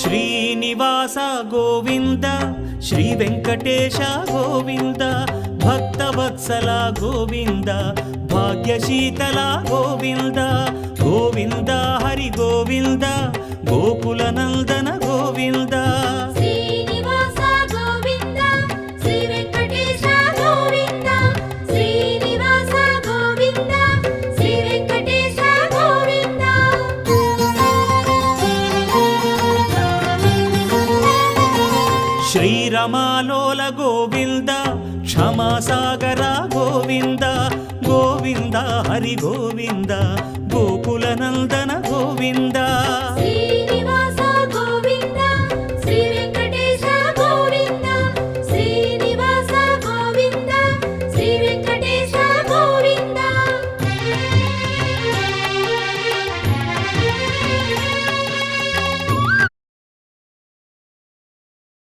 Srinivasa Govinda Shri Venkatesha Govinda Bhaktavatsala Govinda భాగ్యశీతల Govinda Govinda Hari Govinda Gokula Nandana Govinda Srinivasa Govinda Shri Venkatesha Govinda Srinivasa Govinda Shri Venkatesha Govinda శ్రీరమాలోల Govinda క్షమాసాగర Govinda Govinda Hari Govinda Gokula Nandana Govinda Shri